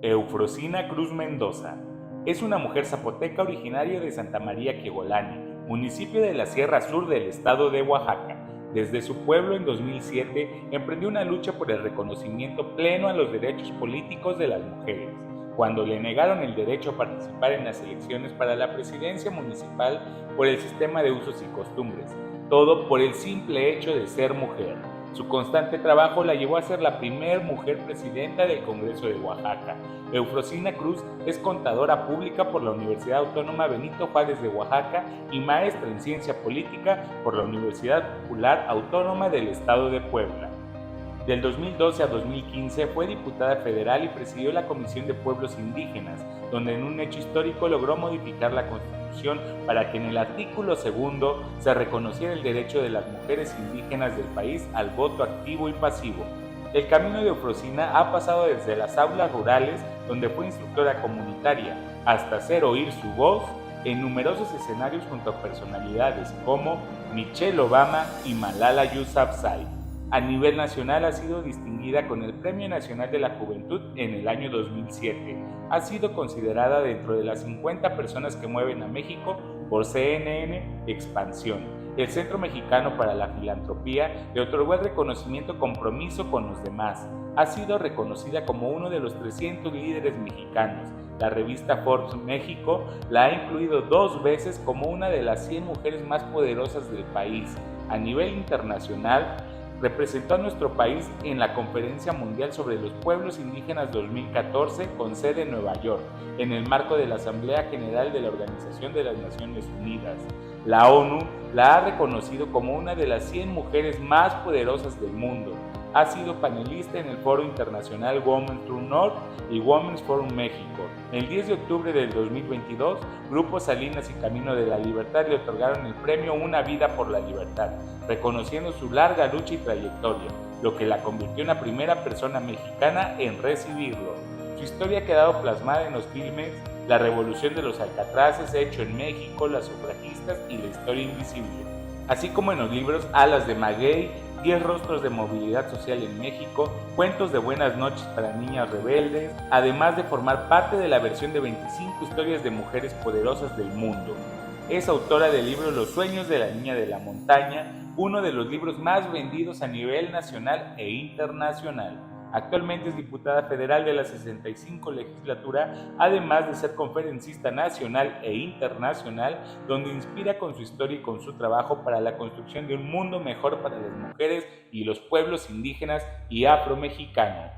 Eufrosina Cruz Mendoza es una mujer zapoteca originaria de Santa María Quiegolani, municipio de la Sierra Sur del estado de Oaxaca. Desde su pueblo en 2007 emprendió una lucha por el reconocimiento pleno a los derechos políticos de las mujeres, cuando le negaron el derecho a participar en las elecciones para la presidencia municipal por el sistema de usos y costumbres, todo por el simple hecho de ser mujer. Su constante trabajo la llevó a ser la primera mujer presidenta del Congreso de Oaxaca. Eufrosina Cruz es contadora pública por la Universidad Autónoma Benito Juárez de Oaxaca y maestra en ciencia política por la Universidad Popular Autónoma del Estado de Puebla. Del 2012 a 2015 fue diputada federal y presidió la Comisión de Pueblos Indígenas, donde en un hecho histórico logró modificar la Constitución para que en el artículo 2 se reconociera el derecho de las mujeres indígenas del país al voto activo y pasivo. El camino de Eufrosina ha pasado desde las aulas rurales, donde fue instructora comunitaria, hasta hacer oír su voz en numerosos escenarios junto a personalidades como Michelle Obama y Malala Yousafzai. A nivel nacional ha sido distinguida con el Premio Nacional de la Juventud en el año 2007. Ha sido considerada dentro de las 50 personas que mueven a México por CNN Expansión. El Centro Mexicano para la Filantropía le otorgó el reconocimiento Compromiso con los Demás. Ha sido reconocida como uno de los 300 líderes mexicanos. La revista Forbes México la ha incluido 2 veces como una de las 100 mujeres más poderosas del país. A nivel internacional, representó a nuestro país en la Conferencia Mundial sobre los Pueblos Indígenas 2014 con sede en Nueva York, en el marco de la Asamblea General de la Organización de las Naciones Unidas. La ONU la ha reconocido como una de las 100 mujeres más poderosas del mundo. Ha sido panelista en el Foro Internacional Women's True North y Women's Forum México. El 10 de octubre del 2022, Grupo Salinas y Camino de la Libertad le otorgaron el premio Una Vida por la Libertad, reconociendo su larga lucha y trayectoria, lo que la convirtió en la primera persona mexicana en recibirlo. Su historia ha quedado plasmada en los filmes La Revolución de los Alcatraces, Hecho en México, Las Sufragistas y La Historia Invisible, así como en los libros Alas de Maguey, 10 rostros de movilidad social en México, Cuentos de buenas noches para niñas rebeldes, además de formar parte de la versión de 25 historias de mujeres poderosas del mundo. Es autora del libro Los sueños de la niña de la montaña, uno de los libros más vendidos a nivel nacional e internacional. Actualmente es diputada federal de la 65 legislatura, además de ser conferencista nacional e internacional, donde inspira con su historia y con su trabajo para la construcción de un mundo mejor para las mujeres y los pueblos indígenas y afromexicanos.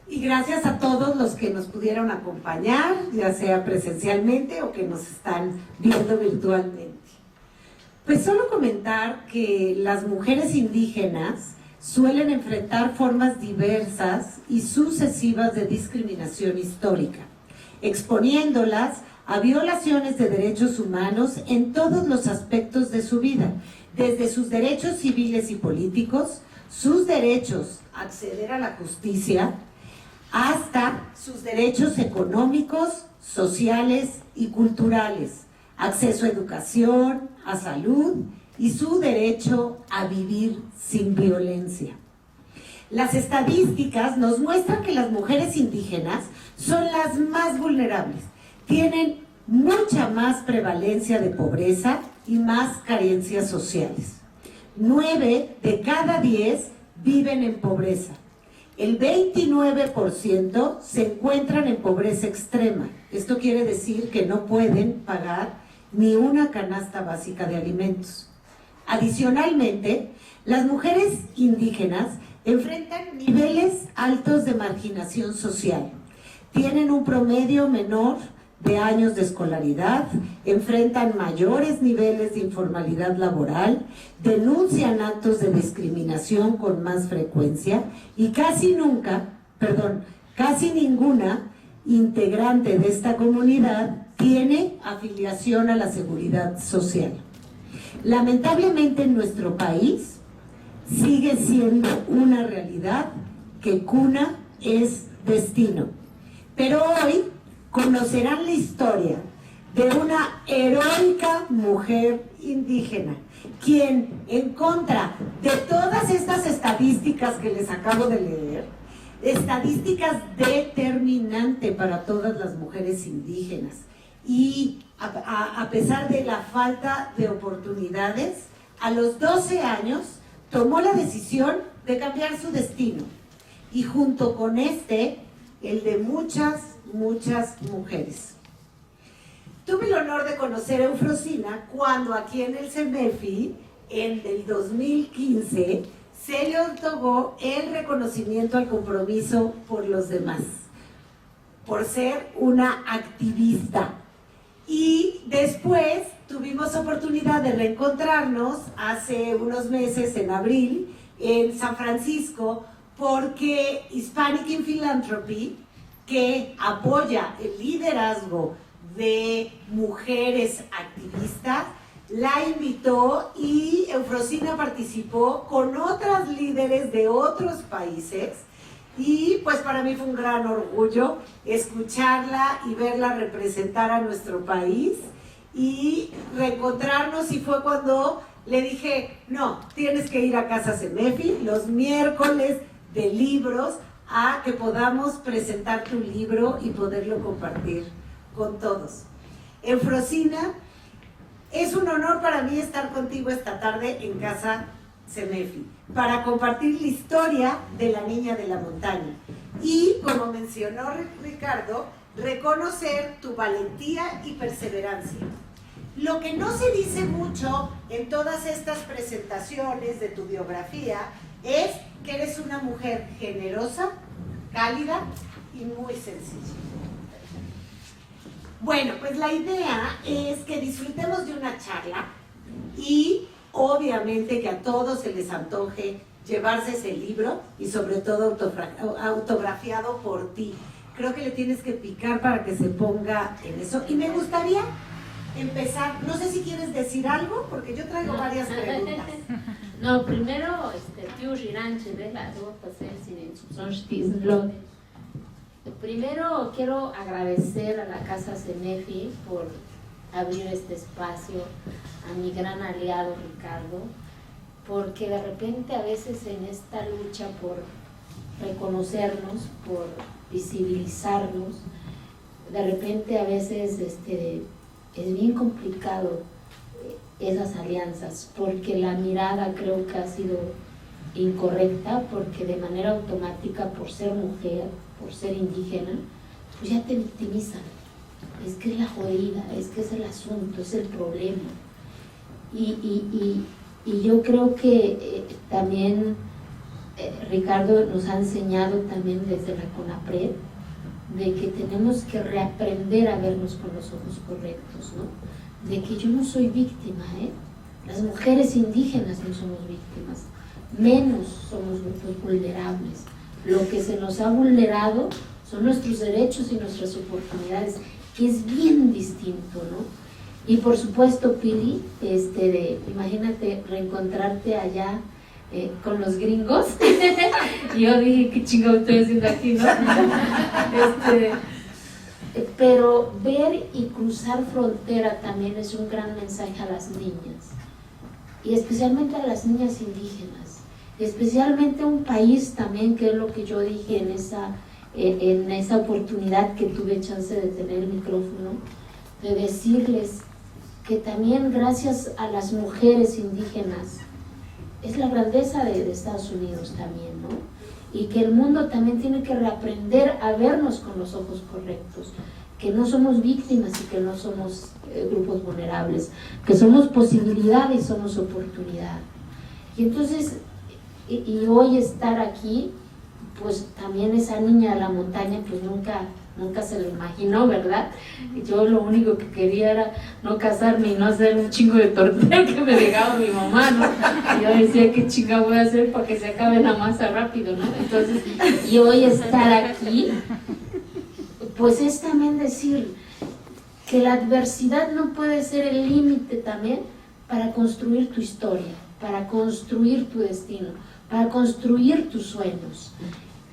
Y gracias a todos los que nos pudieron acompañar, ya sea presencialmente o que nos están viendo virtualmente. Pues solo comentar que las mujeres indígenas suelen enfrentar formas diversas y sucesivas de discriminación histórica, exponiéndolas a violaciones de derechos humanos en todos los aspectos de su vida, desde sus derechos civiles y políticos, sus derechos a acceder a la justicia, hasta sus derechos económicos, sociales y culturales, acceso a educación, a salud y su derecho a vivir sin violencia. Las estadísticas nos muestran que las mujeres indígenas son las más vulnerables, tienen mucha más prevalencia de pobreza y más carencias sociales. 9 de cada 10 viven en pobreza. El 29% se encuentran en pobreza extrema. Esto quiere decir que no pueden pagar ni una canasta básica de alimentos. Adicionalmente, las mujeres indígenas enfrentan niveles altos de marginación social. Tienen un promedio menor de años de escolaridad, enfrentan mayores niveles de informalidad laboral, denuncian actos de discriminación con más frecuencia y casi ninguna integrante de esta comunidad tiene afiliación a la seguridad social. Lamentablemente en nuestro país sigue siendo una realidad que cuna es destino. Pero hoy conocerán la historia de una heroica mujer indígena, quien en contra de todas estas estadísticas que les acabo de leer, estadísticas determinante para todas las mujeres indígenas. Y a pesar de la falta de oportunidades, a los 12 años tomó la decisión de cambiar su destino. Y junto con el de muchas mujeres. Tuve el honor de conocer a Eufrosina cuando aquí en el CEMEFI, en el 2015, se le otorgó el reconocimiento al compromiso por los demás, por ser una activista. Y después tuvimos oportunidad de reencontrarnos hace unos meses, en abril, en San Francisco, porque Hispanic in Philanthropy, que apoya el liderazgo de mujeres activistas, la invitó y Eufrosina participó con otras líderes de otros países y pues para mí fue un gran orgullo escucharla y verla representar a nuestro país y reencontrarnos, y fue cuando le dije, no, tienes que ir a Casa CEMEFI los miércoles de libros a que podamos presentar tu libro y poderlo compartir con todos. Eufrosina, es un honor para mí estar contigo esta tarde en Casa CEMEFI para compartir la historia de la niña de la montaña y, como mencionó Ricardo, reconocer tu valentía y perseverancia. Lo que no se dice mucho en todas estas presentaciones de tu biografía es que eres una mujer generosa, cálida y muy sencilla. Bueno, pues la idea es que disfrutemos de una charla y obviamente que a todos se les antoje llevarse ese libro y sobre todo autografiado por ti. Creo que le tienes que picar para que se ponga en eso. Y me gustaría empezar, no sé si quieres decir algo, porque yo traigo varias preguntas. No, primero, primero quiero agradecer a la Casa CEMEFI por abrir este espacio, a mi gran aliado Ricardo, porque de repente a veces en esta lucha por reconocernos, por visibilizarnos, de repente a veces es bien complicado esas alianzas, porque la mirada creo que ha sido incorrecta, porque de manera automática, por ser mujer, por ser indígena, pues ya te victimizan. Es que es la jodida, es que es el asunto, es el problema. Y yo creo que también Ricardo nos ha enseñado también desde la CONAPRED de que tenemos que reaprender a vernos con los ojos correctos, ¿no? De que yo no soy víctima, las mujeres indígenas no somos víctimas, menos somos grupos vulnerables. Lo que se nos ha vulnerado son nuestros derechos y nuestras oportunidades, que es bien distinto, ¿no? Y por supuesto, Pili, imagínate reencontrarte allá con los gringos. Yo dije, qué chingado estoy haciendo aquí, ¿no? Pero ver y cruzar frontera también es un gran mensaje a las niñas, y especialmente a las niñas indígenas, y especialmente a un país también, que es lo que yo dije en esa oportunidad que tuve chance de tener el micrófono, de decirles que también gracias a las mujeres indígenas es la grandeza de Estados Unidos también, ¿no? Y que el mundo también tiene que reaprender a vernos con los ojos correctos, que no somos víctimas y que no somos grupos vulnerables, que somos posibilidad y somos oportunidad. Y entonces, y hoy estar aquí, pues también esa niña de la montaña pues nunca se lo imaginó, ¿verdad? Yo lo único que quería era no casarme y no hacer un chingo de tortilla que me dejaba mi mamá, ¿no? Y yo decía, ¿qué chinga voy a hacer para que se acabe la masa rápido, ¿no? Entonces, y hoy estar aquí, pues es también decir que la adversidad no puede ser el límite también para construir tu historia, para construir tu destino, para construir tus sueños.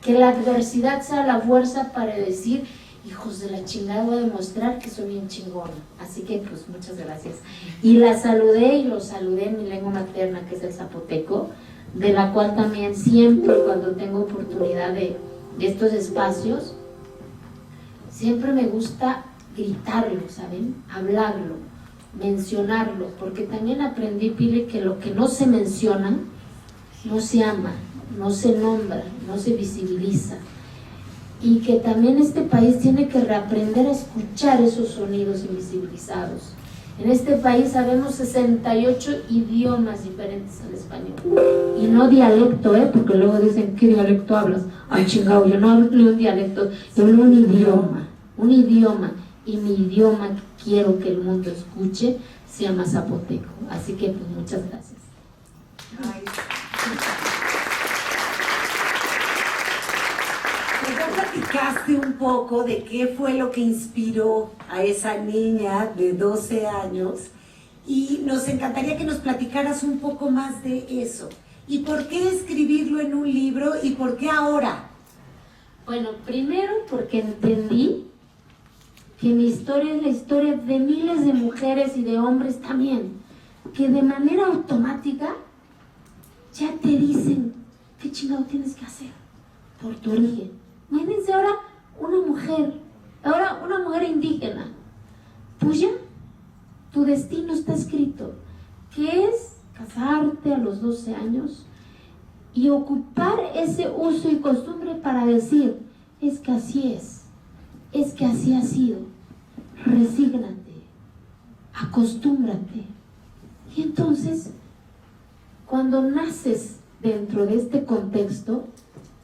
Que la adversidad sea la fuerza para decir, hijos de la chingada, voy a demostrar que soy bien chingona. Así que pues muchas gracias. Y la saludé y lo saludé en mi lengua materna, que es el zapoteco, de la cual también siempre cuando tengo oportunidad de de estos espacios, siempre me gusta gritarlo, ¿saben? Hablarlo, mencionarlo, porque también aprendí, Pili, que lo que no se menciona, no se ama, no se nombra, no se visibiliza. Y que también este país tiene que reaprender a escuchar esos sonidos invisibilizados. En este país sabemos 68 idiomas diferentes al español. Y no dialecto, porque luego dicen, ¿qué dialecto hablas? Ay, chingado, yo no hablo un dialecto, yo hablo un idioma. Un idioma. Y mi idioma que quiero que el mundo escuche se llama zapoteco. Así que, pues, muchas gracias. Ay, pues ya platicaste un poco de qué fue lo que inspiró a esa niña de 12 años y nos encantaría que nos platicaras un poco más de eso. ¿Y por qué escribirlo en un libro y por qué ahora? Bueno, primero porque entendí que mi historia es la historia de miles de mujeres y de hombres también, que de manera automática ya te dicen qué chingado tienes que hacer por tu origen. Imagínense ahora una mujer indígena, pues ya, tu destino está escrito, que es casarte a los 12 años y ocupar ese uso y costumbre para decir, es que así es que así ha sido, resígnate, acostúmbrate. Y entonces, cuando naces dentro de este contexto,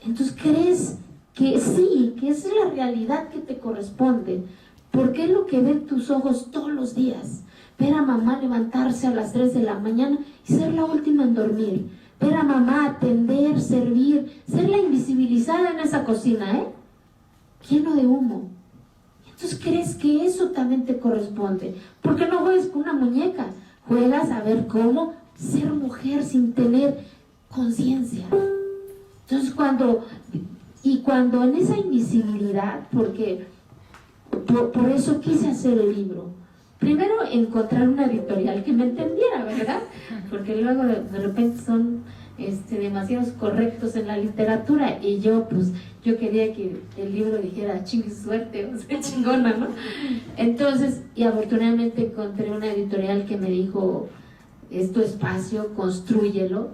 entonces crees que sí, que esa es la realidad que te corresponde, porque es lo que ven tus ojos todos los días. Ver a mamá levantarse a las 3 de la mañana y ser la última en dormir. Ver a mamá atender, servir, ser la invisibilizada en esa cocina, lleno de humo. Entonces crees que eso también te corresponde. ¿Por qué no juegas con una muñeca? Juegas a ver cómo ser mujer sin tener conciencia. Entonces cuando en esa invisibilidad, porque por eso quise hacer el libro, primero encontrar una editorial que me entendiera, ¿verdad? Porque luego de repente son demasiados correctos en la literatura y yo quería que el libro dijera chingue suerte, o sea, chingona, ¿no? Entonces, y afortunadamente encontré una editorial que me dijo, es tu espacio, constrúyelo.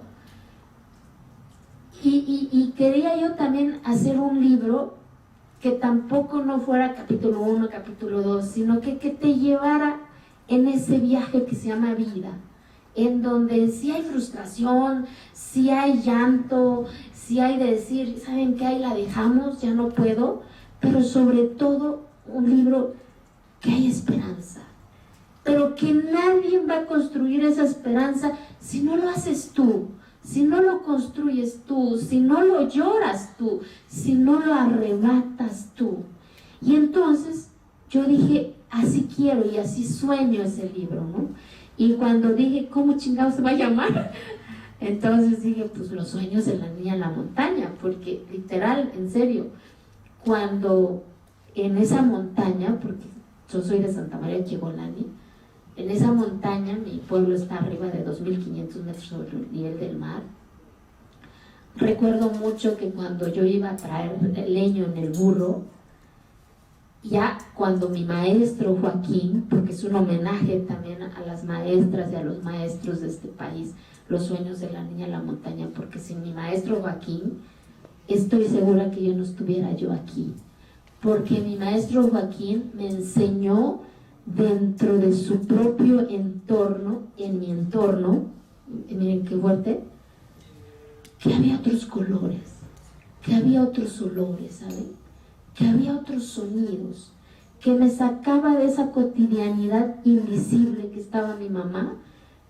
Y quería yo también hacer un libro que tampoco no fuera capítulo 1, capítulo 2, sino que te llevara en ese viaje que se llama vida, en donde sí hay frustración, sí hay llanto, sí hay de decir, ¿saben qué? Ahí la dejamos, ya no puedo, pero sobre todo un libro que hay esperanza, pero que nadie va a construir esa esperanza si no lo haces tú, si no lo construyes tú, si no lo lloras tú, si no lo arrebatas tú. Y entonces yo dije, así quiero y así sueño ese libro, ¿no? Y cuando dije, ¿cómo chingados se va a llamar? Entonces dije, pues los sueños de la niña en la montaña, porque literal, en serio, cuando en esa montaña, porque yo soy de Santa María Quigolani, en esa montaña, mi pueblo está arriba de 2.500 metros sobre el nivel del mar. Recuerdo mucho que cuando yo iba a traer leño en el burro, ya cuando mi maestro Joaquín, porque es un homenaje también a las maestras y a los maestros de este país, los sueños de la niña en la montaña, porque sin mi maestro Joaquín, estoy segura que yo no estuviera yo aquí, porque mi maestro Joaquín me enseñó dentro de su propio entorno, en mi entorno, miren qué fuerte, que había otros colores, que había otros olores, ¿saben? Que había otros sonidos, que me sacaba de esa cotidianidad invisible que estaba mi mamá,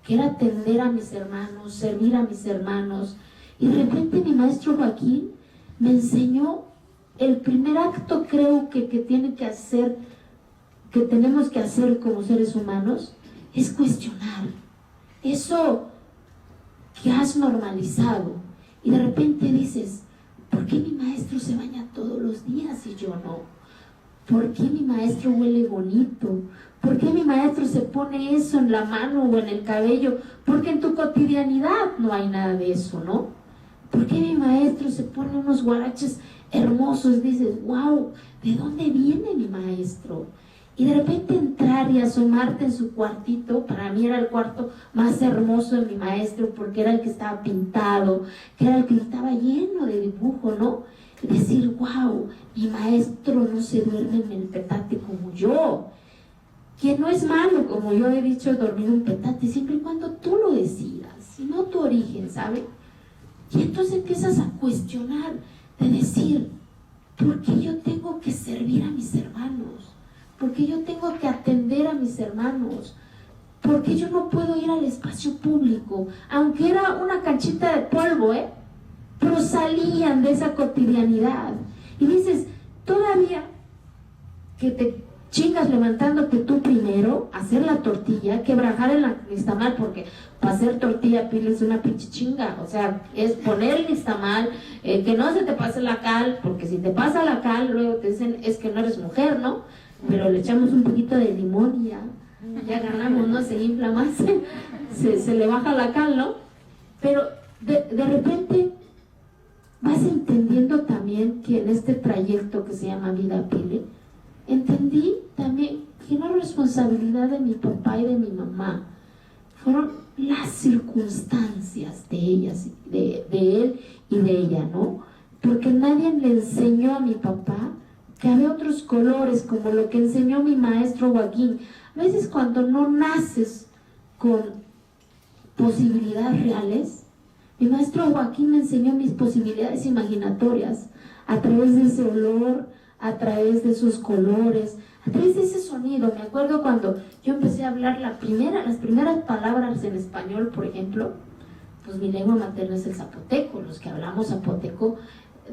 que era atender a mis hermanos, servir a mis hermanos, y de repente mi maestro Joaquín me enseñó el primer acto, creo que tiene que hacer, que tenemos que hacer como seres humanos, es cuestionar eso que has normalizado, y de repente dices, ¿por qué mi maestro se baña todos los días y yo no? ¿Por qué mi maestro huele bonito? ¿Por qué mi maestro se pone eso en la mano o en el cabello? Porque en tu cotidianidad no hay nada de eso, ¿no? ¿Por qué mi maestro se pone unos guaraches hermosos? Dices, wow, ¿de dónde viene mi maestro? Y de repente entrar y asomarte en su cuartito, para mí era el cuarto más hermoso de mi maestro, porque era el que estaba pintado, que era el que estaba lleno de dibujo, ¿no? Y decir, wow, mi maestro no se duerme en el petate como yo. Que no es malo, como yo he dicho, dormir en un petate, siempre y cuando tú lo decidas, y no tu origen, ¿sabes? Y entonces empiezas a cuestionar, de decir, ¿por qué yo tengo que servir a mis hermanos? ¿Por qué yo tengo que atender a mis hermanos? ¿Por qué yo no puedo ir al espacio público? Aunque era una canchita de polvo, pero salían de esa cotidianidad. Y dices, todavía que te chingas levantándote tú primero, hacer la tortilla, quebrajar el nixtamal, porque para hacer tortilla Pili es una pinche chinga, o sea, es poner el nixtamal, que no se te pase la cal, porque si te pasa la cal, luego te dicen, es que no eres mujer, ¿no? Pero le echamos un poquito de limón y ya ganamos, ¿no? Se infla más, se le baja la cal, ¿no? Pero de repente vas entendiendo también que en este trayecto que se llama vida Pili, entendí también que no era responsabilidad de mi papá y de mi mamá, fueron las circunstancias de ellas, de él y de ella, ¿no? Porque nadie le enseñó a mi papá que había otros colores, como lo que enseñó mi maestro Joaquín. A veces cuando no naces con posibilidades reales, mi maestro Joaquín me enseñó mis posibilidades imaginatorias a través de ese olor, a través de sus colores, a través de ese sonido. Me acuerdo cuando yo empecé a hablar las primeras palabras en español, por ejemplo, pues mi lengua materna es el zapoteco. Los que hablamos zapoteco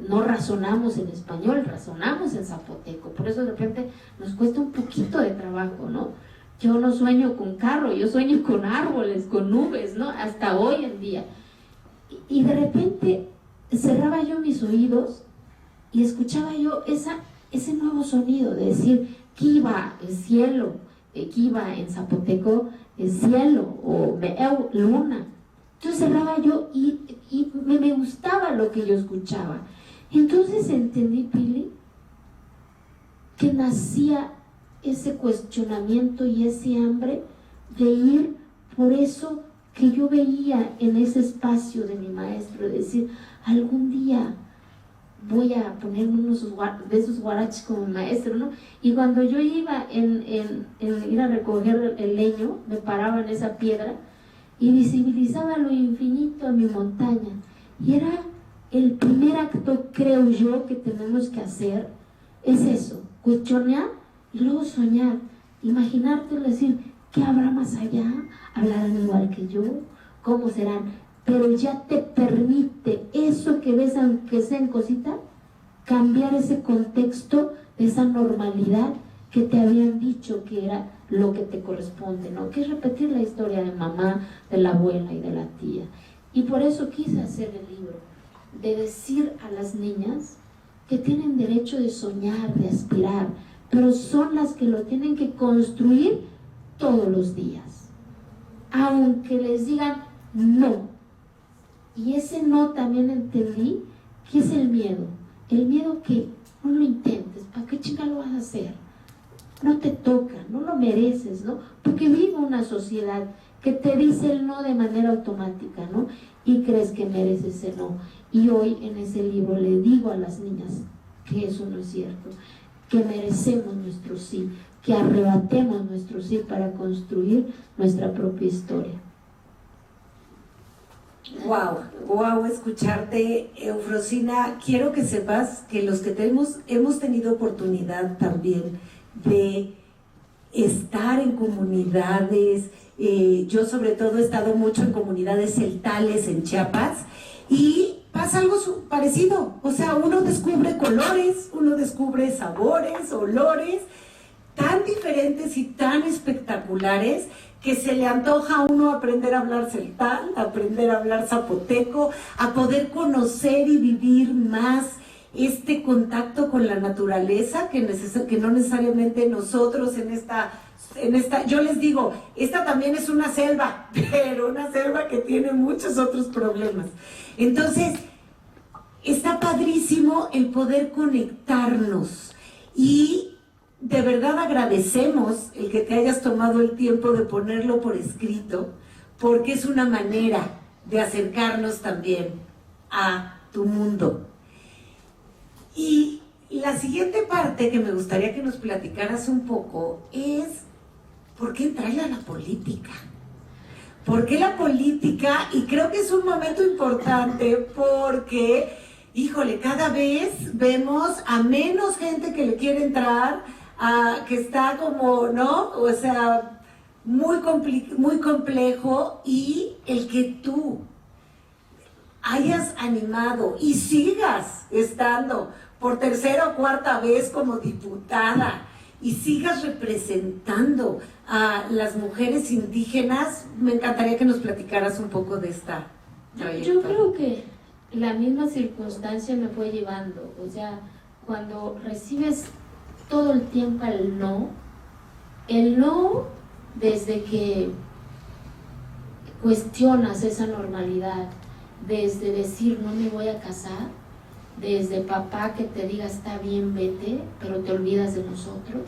no razonamos en español, razonamos en zapoteco. Por eso de repente nos cuesta un poquito de trabajo, ¿no? Yo no sueño con carro, yo sueño con árboles, con nubes, ¿no? Hasta hoy en día. Y de repente cerraba yo mis oídos y escuchaba yo ese nuevo sonido de decir, Kiva, el cielo, Kiva en zapoteco, el cielo, o Me'eu, luna. Entonces cerraba yo y me gustaba lo que yo escuchaba. Entonces entendí, Pili, que nacía ese cuestionamiento y ese hambre de ir por eso que yo veía en ese espacio de mi maestro, de decir, algún día voy a ponerme unos de esos guaraches como mi maestro, ¿no? Y cuando yo iba en ir a recoger el leño, me paraba en esa piedra y visibilizaba lo infinito de mi montaña. Y era el primer acto, creo yo, que tenemos que hacer, es eso, cuestionar y luego soñar, imaginarte, decir, ¿qué habrá más allá? ¿Hablarán igual que yo? ¿Cómo serán? Pero ya te permite eso que ves, aunque sea en cosita, cambiar ese contexto de esa normalidad que te habían dicho que era lo que te corresponde, ¿no? Que es repetir la historia de mamá, de la abuela y de la tía. Y por eso quise hacer el libro, de decir a las niñas que tienen derecho de soñar, de aspirar, pero son las que lo tienen que construir todos los días, aunque les digan no. Y ese no también entendí que es el miedo que no lo intentes, ¿para qué chica lo vas a hacer? No te toca, no lo mereces, ¿no? Porque vive una sociedad que te dice el no de manera automática, ¿no? Y crees que mereces ese no. Y hoy en ese libro le digo a las niñas que eso no es cierto, que merecemos nuestro sí, que arrebatemos nuestro sí para construir nuestra propia historia. Wow, escucharte, Eufrosina. Quiero que sepas que los que hemos tenido oportunidad también de estar en comunidades, yo sobre todo he estado mucho en comunidades celtales en Chiapas, y pasa algo parecido. O sea, uno descubre colores, uno descubre sabores, olores tan diferentes y tan espectaculares que se le antoja a uno aprender a hablar celtal, aprender a hablar zapoteco, a poder conocer y vivir más este contacto con la naturaleza que no necesariamente nosotros en esta, yo les digo, esta también es una selva, pero una selva que tiene muchos otros problemas. Entonces, está padrísimo el poder conectarnos y de verdad agradecemos el que te hayas tomado el tiempo de ponerlo por escrito, porque es una manera de acercarnos también a tu mundo. Y la siguiente parte que me gustaría que nos platicaras un poco es ¿por qué entrarle a la política? ¿Por qué la política? Y creo que es un momento importante porque, híjole, cada vez vemos a menos gente que le quiere entrar, que está como, ¿no? O sea, muy complejo, y el que tú hayas animado y sigas estando por tercera o cuarta vez como diputada y sigas representando a las mujeres indígenas, me encantaría que nos platicaras un poco de esta trayectoria. Yo creo que la misma circunstancia me fue llevando, o sea, cuando recibes todo el tiempo el no desde que cuestionas esa normalidad, desde decir no me voy a casar, desde papá que te diga está bien, vete, pero te olvidas de nosotros,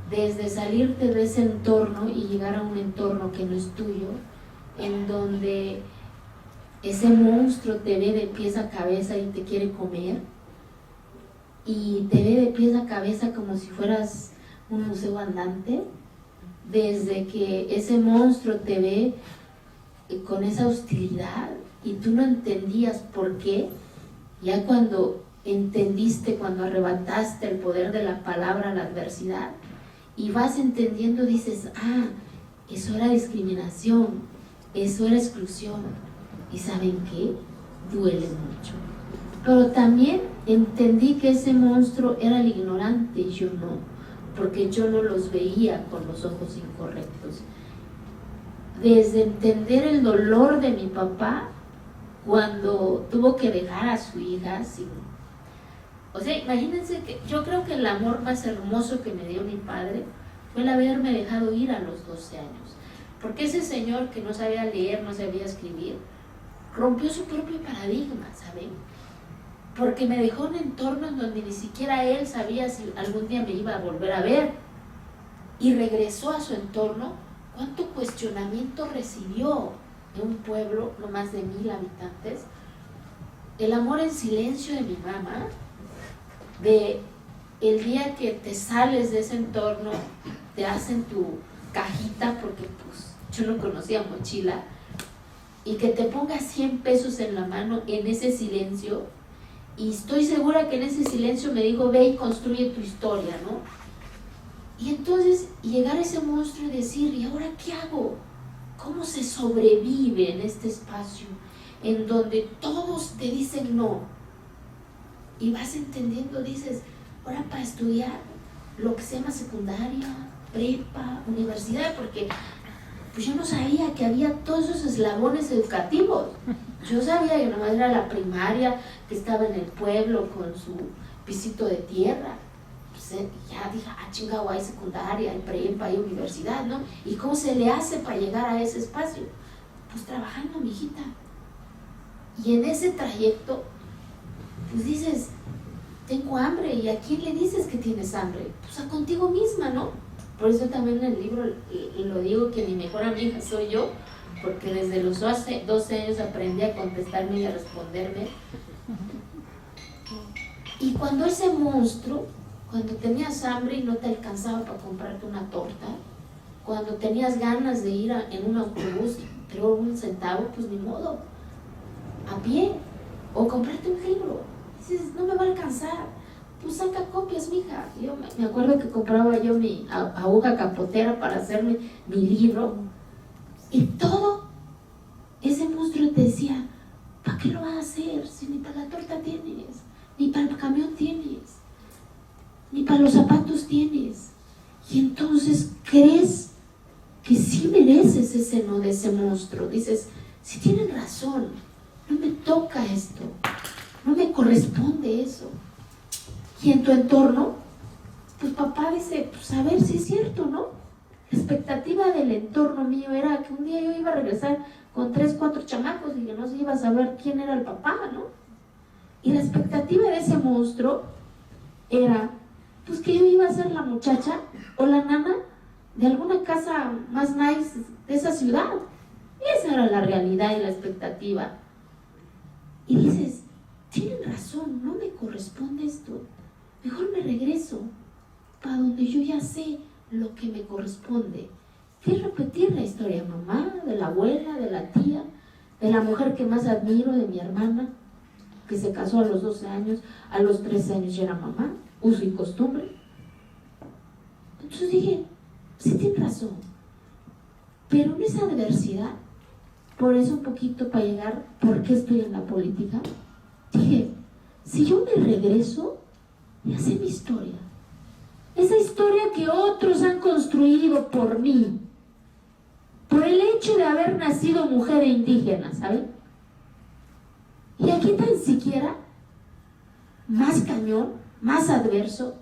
desde salirte de ese entorno y llegar a un entorno que no es tuyo, en donde ese monstruo te ve de pies a cabeza y te quiere comer, y te ve de pies a cabeza como si fueras un museo andante, desde que ese monstruo te ve con esa hostilidad y tú no entendías por qué. Ya cuando entendiste, cuando arrebataste el poder de la palabra a la adversidad y vas entendiendo, dices, eso era discriminación, eso era exclusión. ¿Y saben qué? Duele mucho. Pero también entendí que ese monstruo era el ignorante y yo no, porque yo no los veía con los ojos incorrectos. Desde entender el dolor de mi papá cuando tuvo que dejar a su hija sin... O sea, imagínense que yo creo que el amor más hermoso que me dio mi padre fue el haberme dejado ir a los 12 años. Porque ese señor que no sabía leer, no sabía escribir, rompió su propio paradigma, ¿saben? Porque me dejó en un entorno en donde ni siquiera él sabía si algún día me iba a volver a ver. Y regresó a su entorno. ¿Cuánto cuestionamiento recibió de un pueblo, no más de 1000 habitantes? El amor en silencio de mi mamá, de el día que te sales de ese entorno, te hacen tu cajita, porque pues yo no conocía mochila, y que te pongas 100 pesos en la mano en ese silencio, y estoy segura que en ese silencio me dijo, ve y construye tu historia, ¿no? Y entonces llegar a ese monstruo y decir, ¿y ahora qué hago? ¿Cómo se sobrevive en este espacio en donde todos te dicen no? Y vas entendiendo, dices, ahora para estudiar lo que se llama secundaria, prepa, universidad, porque pues yo no sabía que había todos esos eslabones educativos. Yo sabía que nomás era la primaria, que estaba en el pueblo con su pisito de tierra. Pues ya dije, chingado, hay secundaria, hay prepa, hay universidad, ¿no? ¿Y cómo se le hace para llegar a ese espacio? Pues trabajando, mijita. Y en ese trayecto, pues dices, tengo hambre, ¿y a quién le dices que tienes hambre? Pues a contigo misma, ¿no? Por eso también en el libro lo digo, que mi mejor amiga soy yo, porque desde los 12 años aprendí a contestarme y a responderme. Y cuando ese monstruo, cuando tenías hambre y no te alcanzaba para comprarte una torta, cuando tenías ganas de ir en un autobús, pero 1 centavo, pues ni modo, a pie, o comprarte un libro. Dices, no me va a alcanzar, pues saca copias, mija. Yo me acuerdo que compraba yo mi aguja capotera para hacerme mi libro, y todo ese monstruo te decía, ¿para qué lo vas a hacer si ni para la torta tienes, ni para el camión tienes, ni para los zapatos tienes? Y entonces crees que sí mereces ese no de ese monstruo. Dices, si tienen razón, no me toca esto, no me corresponde eso. Y en tu entorno, pues papá dice, pues a ver si es cierto, ¿no? La expectativa del entorno mío era que un día yo iba a regresar con 3, 4 chamacos y que no se iba a saber quién era el papá, ¿no? Y la expectativa de ese monstruo era, pues que yo iba a ser la muchacha o la nana de alguna casa más nice de esa ciudad. Y esa era la realidad y la expectativa. Y dices, tienen razón, no me corresponde esto. Mejor me regreso para donde yo ya sé lo que me corresponde. Que es repetir la historia de mamá, de la abuela, de la tía, de la mujer que más admiro, de mi hermana, que se casó a los 12 años, a los 13 años ya era mamá, uso y costumbre. Entonces dije, sí tiene razón, pero en esa adversidad, por eso un poquito para llegar, ¿por qué estoy en la política? Dije, si yo me regreso, ya sé mi historia, esa historia que otros han construido por mí, por el hecho de haber nacido mujer e indígena, ¿saben? Y aquí tan siquiera, más cañón, más adverso,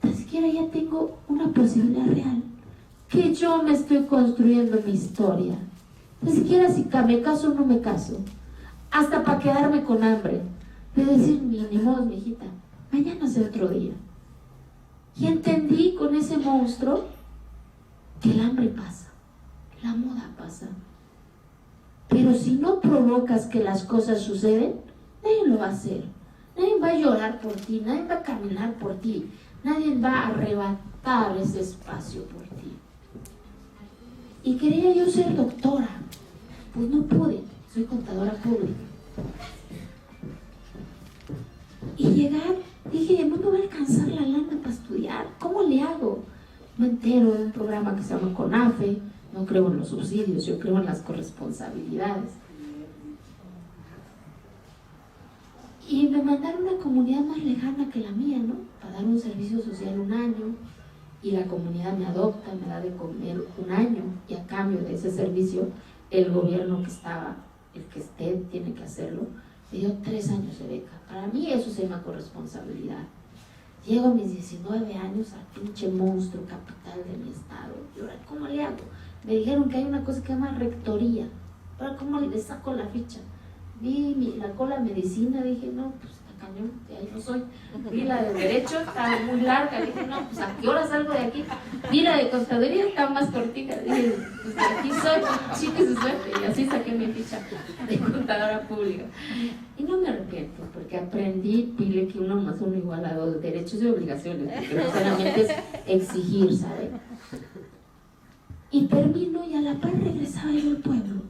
tan siquiera ya tengo una posibilidad real, que yo me estoy construyendo mi historia. Ni siquiera si me caso o no me caso, hasta para quedarme con hambre, de decir, ni modo, mijita, mañana es otro día. Y entendí con ese monstruo que el hambre pasa, la moda pasa. Pero si no provocas que las cosas suceden, nadie lo va a hacer. Nadie va a llorar por ti, nadie va a caminar por ti, nadie va a arrebatar ese espacio por ti. Y quería yo ser doctora, pues no pude, soy contadora pública. Y llegar, dije, no me va a alcanzar la lana para estudiar, ¿cómo le hago? Me entero de un programa que se llama CONAFE. No creo en los subsidios, yo creo en las corresponsabilidades. Y me mandaron a una comunidad más lejana que la mía, ¿no? Para dar un servicio social 1 año, y la comunidad me adopta, me da de comer 1 año, y a cambio de ese servicio, el gobierno que estaba, el que esté, tiene que hacerlo, me dio 3 años de beca. Para mí eso se llama corresponsabilidad. Llego a mis 19 años al pinche monstruo capital de mi estado, y ahora, ¿cómo le hago? Me dijeron que hay una cosa que se llama rectoría. Ahora, ¿cómo le saco la ficha? Vi la cola de medicina, dije, no, pues está cañón, de ahí no soy. Vi la de derecho, estaba muy larga, dije, no, pues ¿a qué hora salgo de aquí? Vi la de contaduría, estaba más cortita, dije, pues de aquí soy, chique su suerte, y así saqué mi ficha de contadora pública. Y no me arrepiento, porque aprendí, pile que 1 más 1 igual a 2, derechos y obligaciones, porque no solamente es exigir, ¿sabes? Y termino y a la par regresaba yo al pueblo.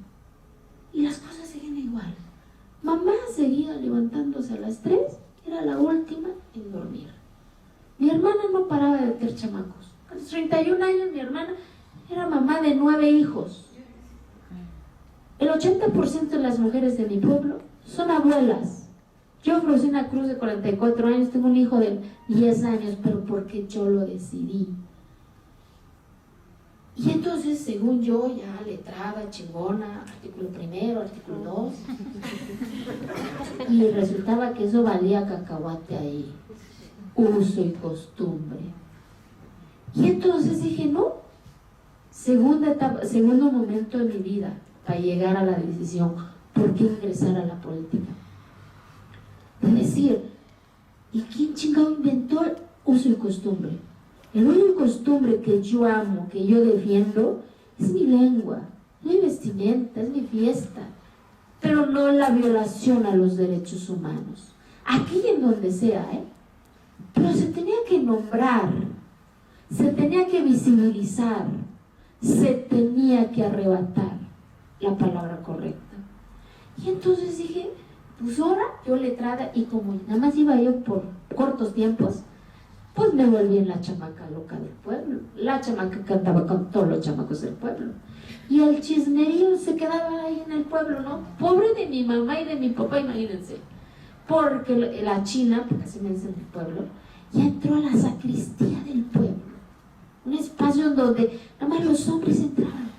Y las cosas siguen igual. Mamá seguía levantándose a las 3, era la última en dormir. Mi hermana no paraba de tener chamacos. A los 31 años mi hermana era mamá de 9 hijos. El 80% de las mujeres de mi pueblo son abuelas. Yo, Rosina Cruz, de 44 años, tengo un hijo de 10 años, pero porque yo lo decidí. Y entonces, según yo, ya letrada, chingona, artículo 1, artículo 2, y resultaba que eso valía cacahuate ahí, uso y costumbre. Y entonces dije, no, segunda etapa, segundo momento de mi vida para llegar a la decisión, ¿por qué ingresar a la política? Es decir, ¿y quién chingado inventó el uso y costumbre? El uso y costumbre que yo amo, que yo defiendo, es mi lengua, es mi vestimenta, es mi fiesta, pero no la violación a los derechos humanos. Aquí y en donde sea, pero se tenía que nombrar, se tenía que visibilizar, se tenía que arrebatar la palabra correcta. Y entonces dije, pues ahora yo letrada, y como nada más iba yo por cortos tiempos, pues me volví en la chamaca loca del pueblo, la chamaca que andaba con todos los chamacos del pueblo. Y el chismerío se quedaba ahí en el pueblo, ¿no? Pobre de mi mamá y de mi papá, imagínense. Porque la china, porque así me dicen en el pueblo, ya entró a la sacristía del pueblo. Un espacio en donde nada más los hombres entraban.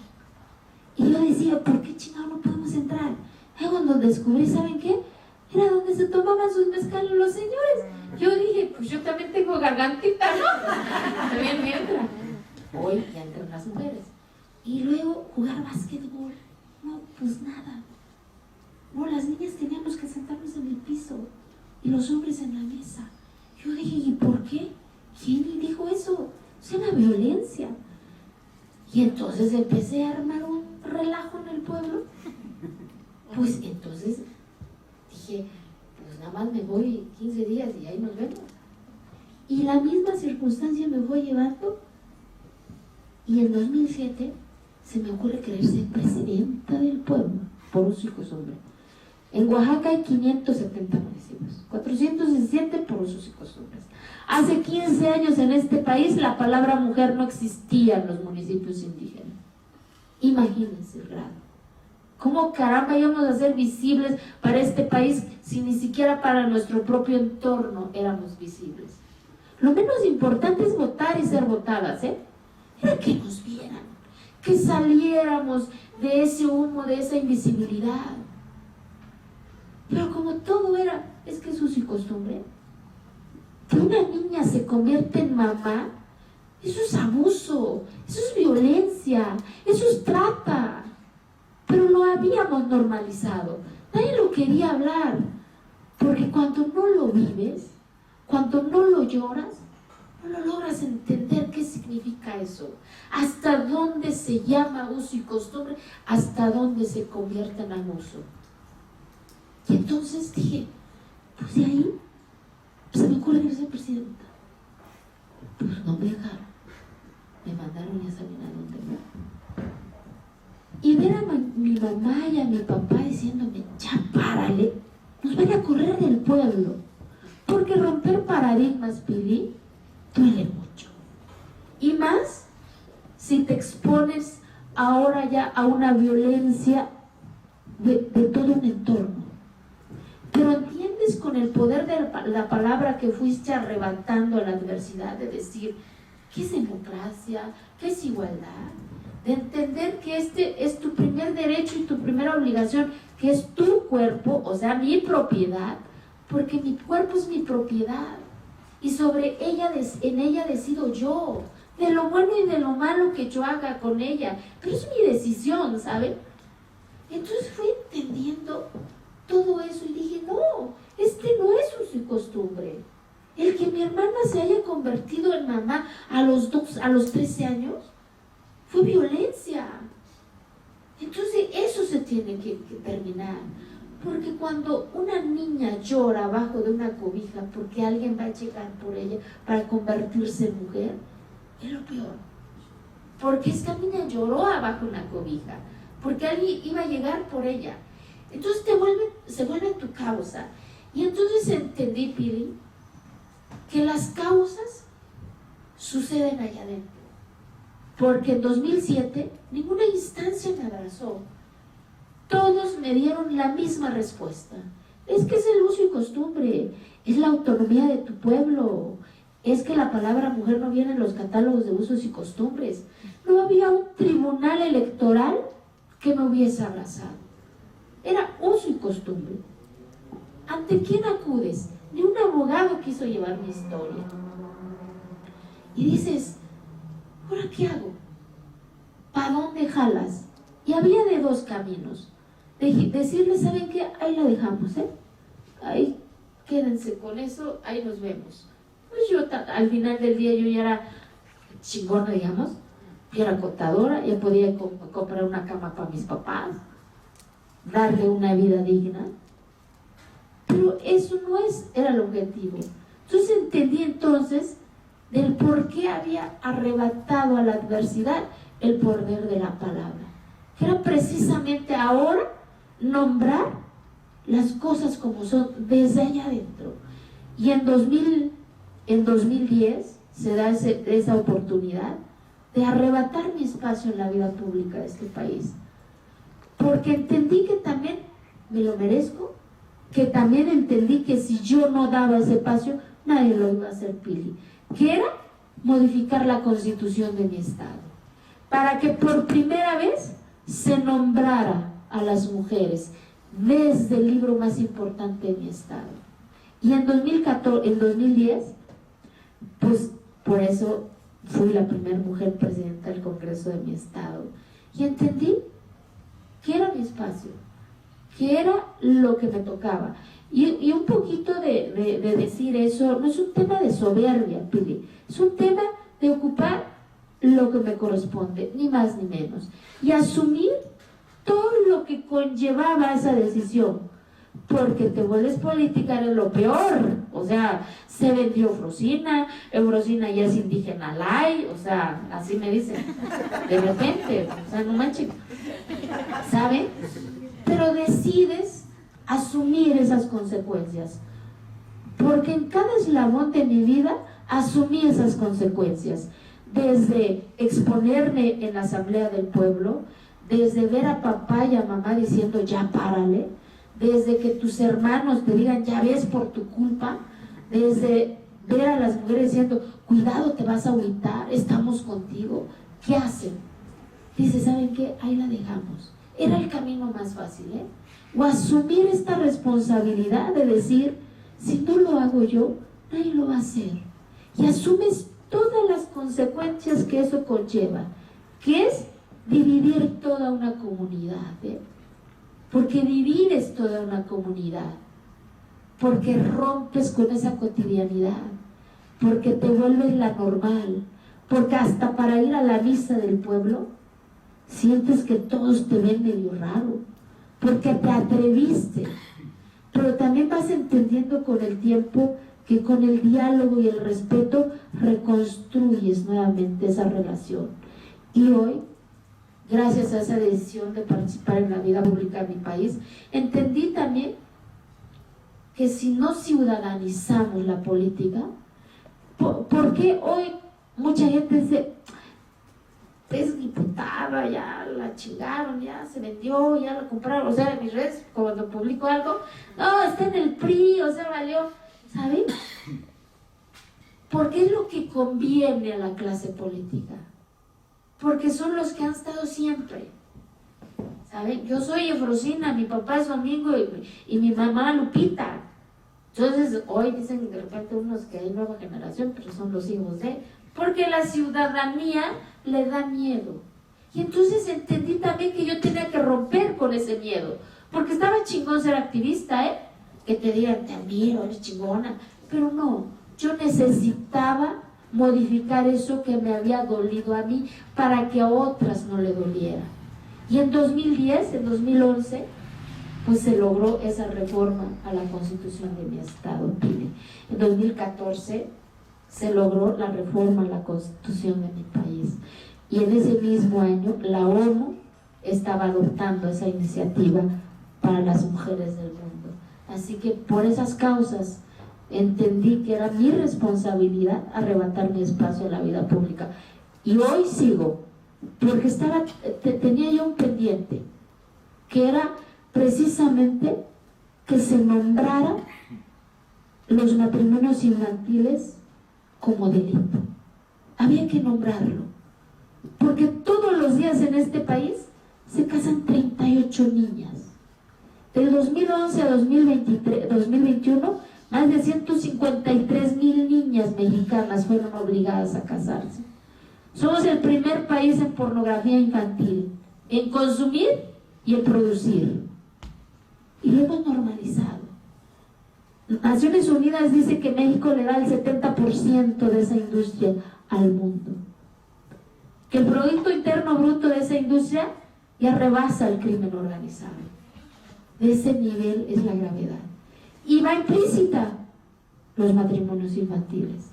Y yo decía, ¿por qué chingado no podemos entrar? Y cuando descubrí, ¿saben qué? Era donde se tomaban sus mezcales los señores. Yo dije, pues yo también tengo gargantita, ¿no? También me entra. Hoy ya entran las mujeres. Y luego jugar básquetbol. No, pues nada. No, las niñas teníamos que sentarnos en el piso y los hombres en la mesa. Yo dije, ¿y por qué? ¿Quién dijo eso? Es una violencia. Y entonces empecé a armar un relajo en el pueblo. Pues entonces dije, pues nada más me voy 15 días y ahí nos vemos. Y la misma circunstancia me fue llevando. Y en 2007 se me ocurre querer ser presidenta del pueblo, por uso y costumbre. En Oaxaca hay 570 municipios, 417 por usos y costumbres. Hace 15 años en este país la palabra mujer no existía en los municipios indígenas. Imagínense el grado. ¿Cómo caramba íbamos a ser visibles para este país si ni siquiera para nuestro propio entorno éramos visibles? Lo menos importante es votar y ser votadas, ¿eh? Era que nos vieran, que saliéramos de ese humo, de esa invisibilidad. Pero como todo era, es que es uso y costumbre. Que una niña se convierte en mamá, eso es abuso, eso es violencia, eso es trata. Pero lo habíamos normalizado, nadie lo quería hablar. Porque cuando no lo vives, cuando no lo lloras, no lo logras entender qué significa eso. Hasta dónde se llama uso y costumbre, hasta dónde se convierte en abuso. Y entonces dije, pues de ahí se me ocurre ser presidenta. Pues no me dejaron. Me mandaron y ya saben a dónde me. Y ver a mi mamá y a mi papá diciéndome, ya párale, nos van a correr del pueblo. Porque romper paradigmas, Pili, duele mucho. Y más si te expones ahora ya a una violencia de todo un entorno. Pero entiendes con el poder de la palabra que fuiste arrebatando a la adversidad, de decir, ¿qué es democracia? ¿Qué es igualdad? De entender que este es tu primer derecho y tu primera obligación, que es tu cuerpo, o sea, mi propiedad, porque mi cuerpo es mi propiedad. Y sobre ella, en ella decido yo, de lo bueno y de lo malo que yo haga con ella. Pero es mi decisión, ¿saben? Entonces fui entendiendo todo eso y dije, no, este no es uso y costumbre. El que mi hermana se haya convertido en mamá a los 13 años fue violencia. Entonces eso se tiene que terminar. Porque cuando una niña llora abajo de una cobija porque alguien va a llegar por ella para convertirse en mujer, es lo peor. Porque esta niña lloró abajo de una cobija, porque alguien iba a llegar por ella. Entonces se vuelve tu causa. Y entonces entendí, Pili, que las causas suceden allá adentro. Porque en 2007 ninguna instancia me abrazó. Todos me dieron la misma respuesta. Es que es el uso y costumbre, es la autonomía de tu pueblo, es que la palabra mujer no viene en los catálogos de usos y costumbres. No había un tribunal electoral que me hubiese abrazado. Era uso y costumbre. ¿Ante quién acudes? Ni un abogado quiso llevar mi historia. Y dices, ¿ahora qué hago? ¿Para dónde jalas? Y había de dos caminos. Decirles, ¿saben qué? Ahí la dejamos, ¿eh? Ahí, quédense con eso, ahí nos vemos. Pues yo, al final del día, yo ya era chingona, digamos. Yo era contadora, ya podía comprar una cama para mis papás, darle una vida digna. Pero eso no era el objetivo. Entonces entendí del por qué había arrebatado a la adversidad el poder de la palabra. Que era precisamente ahora nombrar las cosas como son desde allá adentro. Y en 2010 se da esa oportunidad de arrebatar mi espacio en la vida pública de este país. Porque entendí que también me lo merezco, que también entendí que si yo no daba ese espacio, nadie lo iba a hacer, Pili. Que era modificar la constitución de mi estado, para que por primera vez se nombrara a las mujeres desde el libro más importante de mi estado. Y en 2010, pues por eso fui la primera mujer presidenta del Congreso de mi estado. Y entendí que era mi espacio, que era lo que me tocaba. Y un poquito de decir eso, no es un tema de soberbia, Pili, es un tema de ocupar lo que me corresponde, ni más ni menos. Y asumir todo lo que conllevaba esa decisión. Porque te vuelves política era lo peor. O sea, se vendió Eufrosina, Eufrosina ya es indígena lay, o sea, así me dicen. De repente, o sea, no manches. ¿Saben? Pero decides asumir esas consecuencias, porque en cada eslabón de mi vida asumí esas consecuencias, desde exponerme en la asamblea del pueblo, desde ver a papá y a mamá diciendo ya párale, desde que tus hermanos te digan ya ves por tu culpa, desde ver a las mujeres diciendo cuidado te vas a agüitar, estamos contigo. ¿Qué hacen? Dice, ¿saben qué? Ahí la dejamos. Era el camino más fácil, ¿eh? O asumir esta responsabilidad de decir, si no lo hago yo, nadie lo va a hacer. Y asumes todas las consecuencias que eso conlleva, que es dividir toda una comunidad, ¿eh? Porque divides toda una comunidad, porque rompes con esa cotidianidad, porque te vuelves la normal, porque hasta para ir a la misa del pueblo, sientes que todos te ven medio raro, porque te atreviste, pero también vas entendiendo con el tiempo que con el diálogo y el respeto reconstruyes nuevamente esa relación. Y hoy, gracias a esa decisión de participar en la vida pública de mi país, entendí también que si no ciudadanizamos la política, ¿por qué hoy mucha gente dice es diputada, ya la chingaron, ya se vendió, ya la compraron? O sea, en mis redes, cuando publico algo, no, está en el PRI, o sea, valió, ¿saben? Porque es lo que conviene a la clase política, porque son los que han estado siempre, ¿saben? Yo soy Eufrosina, mi papá es Domingo y mi mamá Lupita. Entonces, hoy dicen de repente unos que hay nueva generación, pero son los hijos porque la ciudadanía le da miedo. Y entonces entendí también que yo tenía que romper con ese miedo, porque estaba chingón ser activista, que te digan, te admiro, eres chingona, pero no, yo necesitaba modificar eso que me había dolido a mí para que a otras no le doliera. Y en 2010, en 2011, pues se logró esa reforma a la Constitución de mi estado, Pili. En 2014 se logró la reforma a la Constitución de mi país. Y en ese mismo año la ONU estaba adoptando esa iniciativa para las mujeres del mundo. Así que por esas causas entendí que era mi responsabilidad arrebatar mi espacio en la vida pública. Y hoy sigo, porque tenía yo un pendiente, que era precisamente que se nombrara los matrimonios infantiles como delito. Había que nombrarlo, porque todos los días en este país se casan 38 niñas. Del 2011 a 2021, más de 153,000 niñas mexicanas fueron obligadas a casarse. Somos el primer país en pornografía infantil, en consumir y en producir. Y lo hemos normalizado. Naciones Unidas dice que México le da el 70% de esa industria al mundo. Que el Producto Interno Bruto de esa industria ya rebasa el crimen organizado. De ese nivel es la gravedad. Y va implícita los matrimonios infantiles.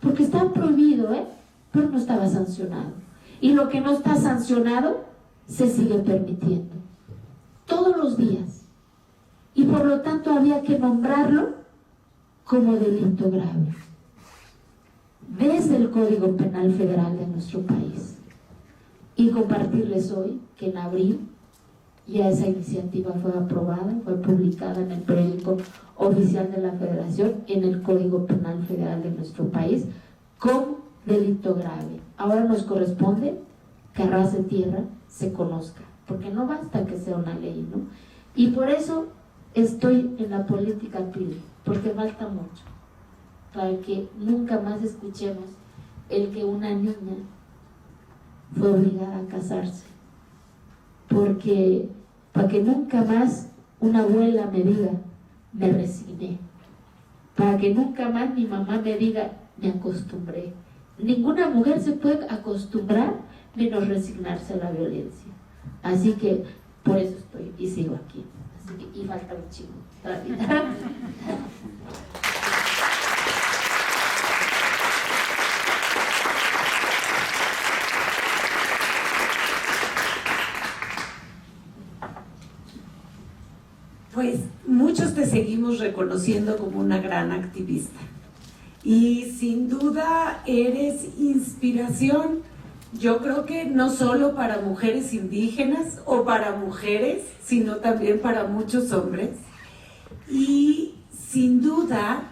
Porque está prohibido, pero no estaba sancionado. Y lo que no está sancionado se sigue permitiendo. Todos los días. Y por lo tanto había que nombrarlo como delito grave desde el Código Penal Federal de nuestro país. Y compartirles hoy que en abril ya esa iniciativa fue aprobada, fue publicada en el periódico oficial de la Federación, en el Código Penal Federal de nuestro país, como delito grave. Ahora nos corresponde que a ras de tierra se conozca, porque no basta que sea una ley, ¿no? Y por eso estoy en la política, Pili, porque falta mucho para que nunca más escuchemos el que una niña fue obligada a casarse, porque para que nunca más una abuela me diga, me resigné, para que nunca más mi mamá me diga, me acostumbré. Ninguna mujer se puede acostumbrar menos resignarse a la violencia. Así que por eso estoy y sigo aquí. Así que, y falta un chingo todavía. Pues muchos te seguimos reconociendo como una gran activista y sin duda eres inspiración, yo creo que no solo para mujeres indígenas o para mujeres, sino también para muchos hombres. Y sin duda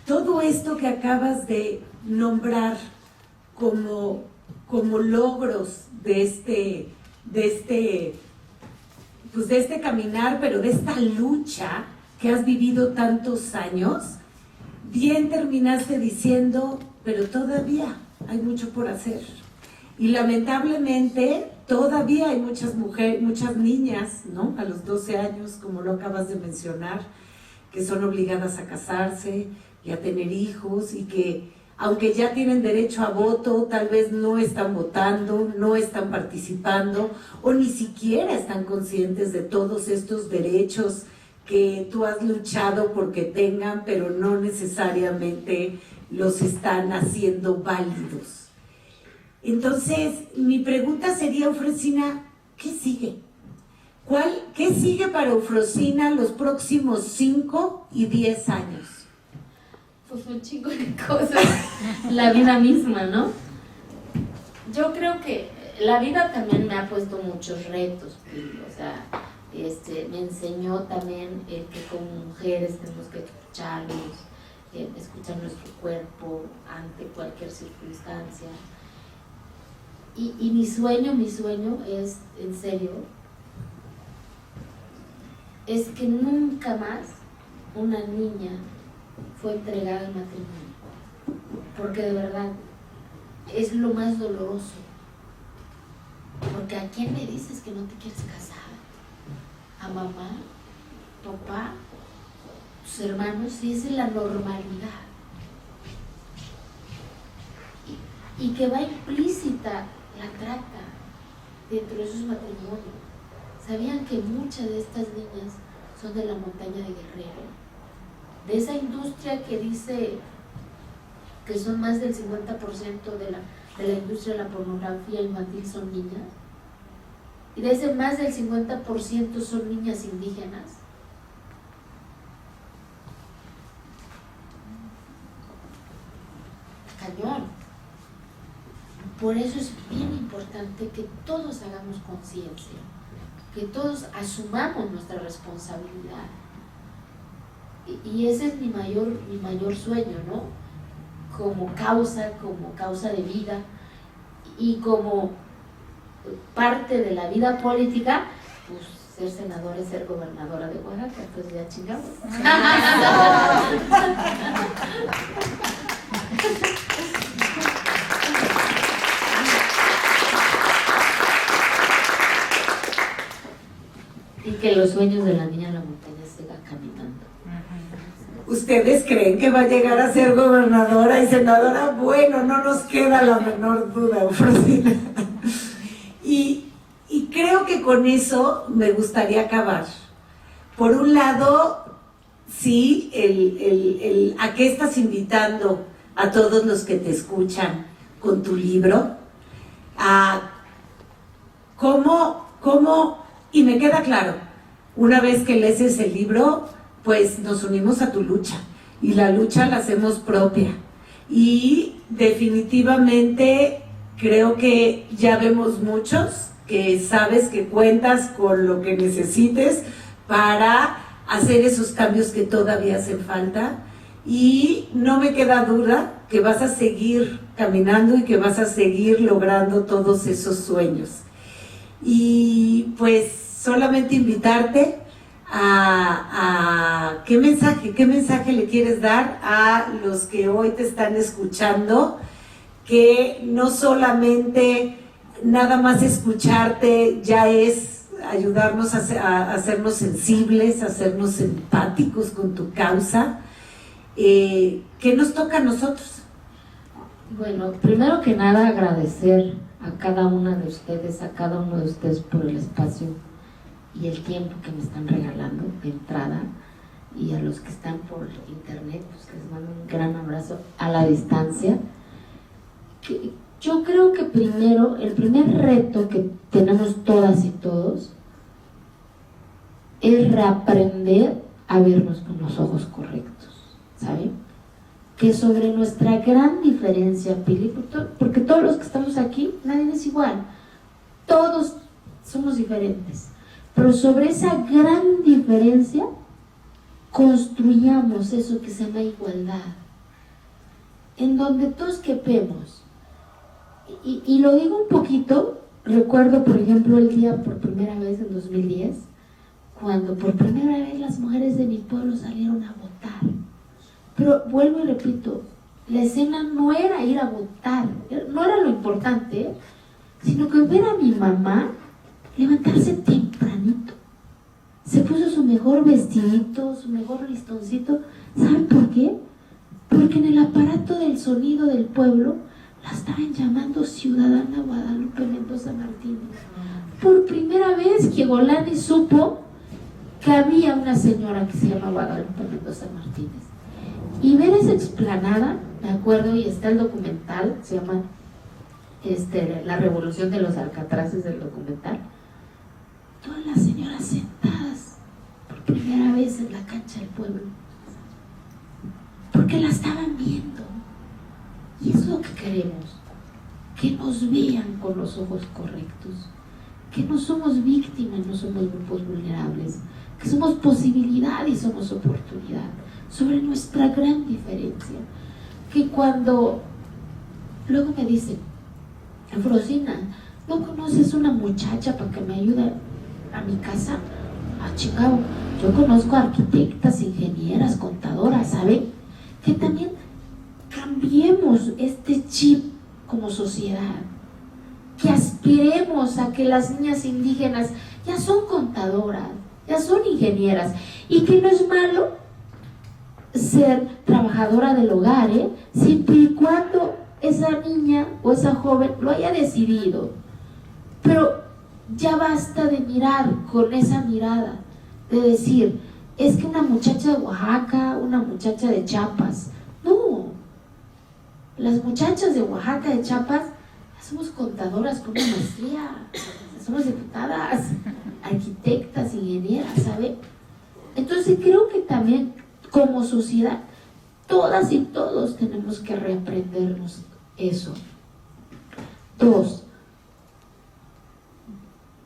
todo esto que acabas de nombrar como logros de este caminar, pero de esta lucha que has vivido tantos años, bien terminaste diciendo, pero todavía hay mucho por hacer. Y lamentablemente todavía hay muchas mujeres, muchas niñas, ¿no? A los 12 años, como lo acabas de mencionar, que son obligadas a casarse y a tener hijos y que aunque ya tienen derecho a voto, tal vez no están votando, no están participando o ni siquiera están conscientes de todos estos derechos que tú has luchado porque tengan, pero no necesariamente los están haciendo válidos. Entonces, mi pregunta sería, Eufrosina, ¿qué sigue? ¿Qué sigue para Eufrosina los próximos 5 y 10 años? Pues un chingo de cosas, la vida misma, ¿no? Yo creo que la vida también me ha puesto muchos retos, o sea, me enseñó también que como mujeres tenemos que escuchar nuestro cuerpo ante cualquier circunstancia. Y mi sueño es, en serio, es que nunca más una niña fue entregada al matrimonio, porque de verdad es lo más doloroso. Porque ¿a quién le dices que no te quieres casar? ¿A mamá? ¿Papá? ¿Tus hermanos? Sí, esa es la normalidad. Y que va implícita la trata dentro de esos matrimonios. ¿Sabían que muchas de estas niñas son de la montaña de Guerrero? De esa industria que dice que son más del 50% de la industria de la pornografía infantil son niñas, y de ese más del 50% son niñas indígenas. Cañón. Por eso es bien importante que todos hagamos conciencia, que todos asumamos nuestra responsabilidad. Y ese es mi mayor sueño, ¿no? Como causa de vida y como parte de la vida política, pues ser senadora es ser gobernadora de Oaxaca, entonces ya chingamos. Y que los sueños de la niña en la montaña sigan caminando. ¿Ustedes creen que va a llegar a ser gobernadora y senadora? Bueno, no nos queda la menor duda, Eufrosina. Y creo que con eso me gustaría acabar. Por un lado, sí, ¿a qué estás invitando a todos los que te escuchan con tu libro? Y me queda claro, una vez que lees ese libro, pues nos unimos a tu lucha y la lucha la hacemos propia y definitivamente creo que ya vemos muchos que sabes que cuentas con lo que necesites para hacer esos cambios que todavía hacen falta y no me queda duda que vas a seguir caminando y que vas a seguir logrando todos esos sueños. Y pues solamente invitarte ¿qué mensaje le quieres dar a los que hoy te están escuchando? Que no solamente nada más escucharte ya es ayudarnos a hacernos sensibles, a hacernos empáticos con tu causa. ¿Qué nos toca a nosotros? Bueno, primero que nada agradecer a cada una de ustedes, a cada uno de ustedes por el espacio y el tiempo que me están regalando de entrada, y a los que están por internet, pues que les mando un gran abrazo a la distancia. Yo creo que primero, el primer reto que tenemos todas y todos es reaprender a vernos con los ojos correctos, ¿saben? Que sobre nuestra gran diferencia, Pili, porque todos los que estamos aquí, nadie es igual, todos somos diferentes, pero sobre esa gran diferencia construyamos eso que se llama igualdad, en donde todos quepemos. Y lo digo un poquito, recuerdo por ejemplo el día por primera vez en 2010, cuando por primera vez las mujeres de mi pueblo salieron a votar. Pero vuelvo y repito, la escena no era ir a votar, no era lo importante, sino que ver a mi mamá levantarse tempranito. Se puso su mejor vestidito, su mejor listoncito. ¿Saben por qué? Porque en el aparato del sonido del pueblo la estaban llamando Ciudadana Guadalupe Mendoza Martínez. Por primera vez Kiegolani supo que había una señora que se llama Guadalupe Mendoza Martínez. Y ver esa explanada, me acuerdo, y está el documental, se llama La Revolución de los Alcatraces del documental. Todas las señoras sentadas por primera vez en la cancha del pueblo, porque la estaban viendo. Y es lo que queremos, que nos vean con los ojos correctos, que no somos víctimas, no somos grupos vulnerables, que somos posibilidad y somos oportunidad, sobre nuestra gran diferencia. Que cuando luego me dicen, Frosina, ¿no conoces una muchacha para que me ayude a mi casa? Ah, chingado, yo conozco arquitectas, ingenieras, contadoras, ¿saben? Que también cambiemos este chip como sociedad, que aspiremos a que las niñas indígenas ya son contadoras, ya son ingenieras, y que no es malo ser trabajadora del hogar, siempre y cuando esa niña o esa joven lo haya decidido. Pero ya basta de mirar con esa mirada, de decir, es que una muchacha de Oaxaca, una muchacha de Chiapas. No, las muchachas de Oaxaca, de Chiapas, somos contadoras con una maestría, somos diputadas, arquitectas, ingenieras, ¿sabe? Entonces creo que también como sociedad, todas y todos tenemos que reaprendernos eso. 2,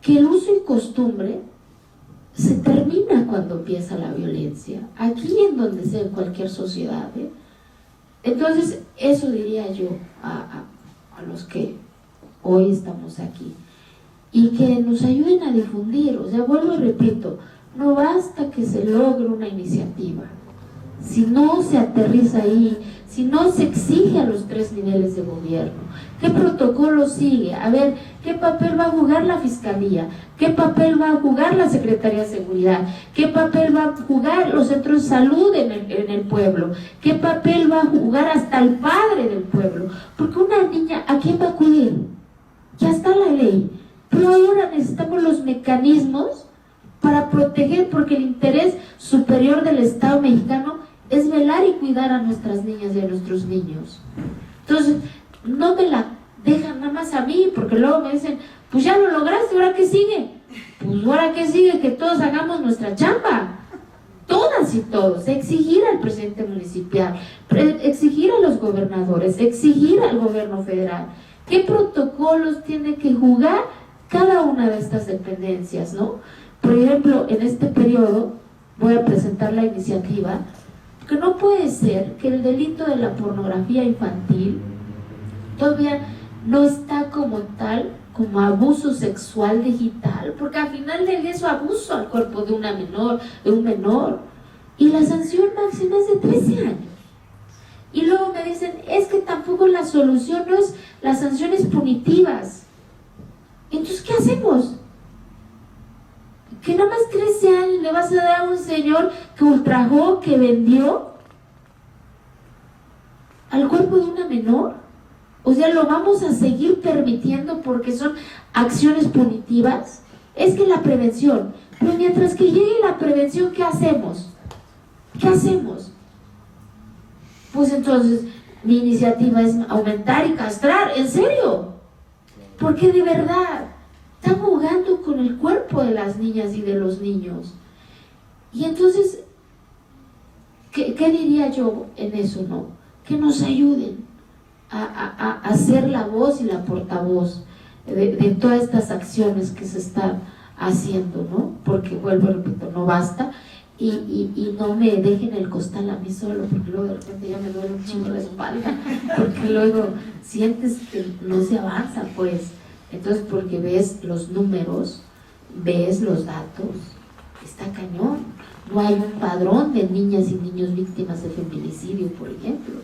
que el uso y costumbre se termina cuando empieza la violencia, aquí en donde sea, en cualquier sociedad, Entonces, eso diría yo a los que hoy estamos aquí. Y que nos ayuden a difundir, o sea, vuelvo y repito, no basta que se logre una iniciativa. Si no se aterriza ahí, si no se exige a los 3 niveles de gobierno, ¿qué protocolo sigue? A ver, ¿qué papel va a jugar la Fiscalía? ¿Qué papel va a jugar la Secretaría de Seguridad? ¿Qué papel va a jugar los centros de salud en el pueblo? ¿Qué papel va a jugar hasta el padre del pueblo? Porque una niña, ¿a quién va a acudir? Ya está la ley, pero ahora necesitamos los mecanismos para proteger, porque el interés superior del Estado mexicano es velar y cuidar a nuestras niñas y a nuestros niños. Entonces, no me la dejan nada más a mí, porque luego me dicen, pues ya lo lograste, ¿ahora qué sigue? Pues ahora qué sigue, que todos hagamos nuestra chamba, todas y todos, exigir al presidente municipal, exigir a los gobernadores, exigir al gobierno federal, qué protocolos tiene que jugar cada una de estas dependencias, ¿no? Por ejemplo, en este periodo voy a presentar la iniciativa que no puede ser que el delito de la pornografía infantil todavía no está como tal, como abuso sexual digital, porque al final del día es abuso al cuerpo de una menor, de un menor, y la sanción máxima es de 13 años. Y luego me dicen, es que tampoco la solución no es las sanciones punitivas. Entonces, ¿qué hacemos? que nada más 13 años le vas a dar a un señor que ultrajó, que vendió al cuerpo de una menor. O sea, lo vamos a seguir permitiendo porque son acciones punitivas. Es que la prevención, pero mientras que llegue la prevención, ¿qué hacemos? ¿Qué hacemos? Pues entonces mi iniciativa es aumentar y castrar, ¿en serio? Porque de verdad están jugando con el cuerpo de las niñas y de los niños. Y entonces, ¿qué diría yo en eso, no? Que nos ayuden a hacer la voz y la portavoz de todas estas acciones que se están haciendo, ¿no? Porque, vuelvo, repito, no basta. Y no me dejen el costal a mí solo, porque luego de repente ya me duele un chingo la espalda, porque luego sientes que no se avanza, pues. Entonces, porque ves los números, ves los datos, está cañón. No hay un padrón de niñas y niños víctimas de feminicidio, por ejemplo.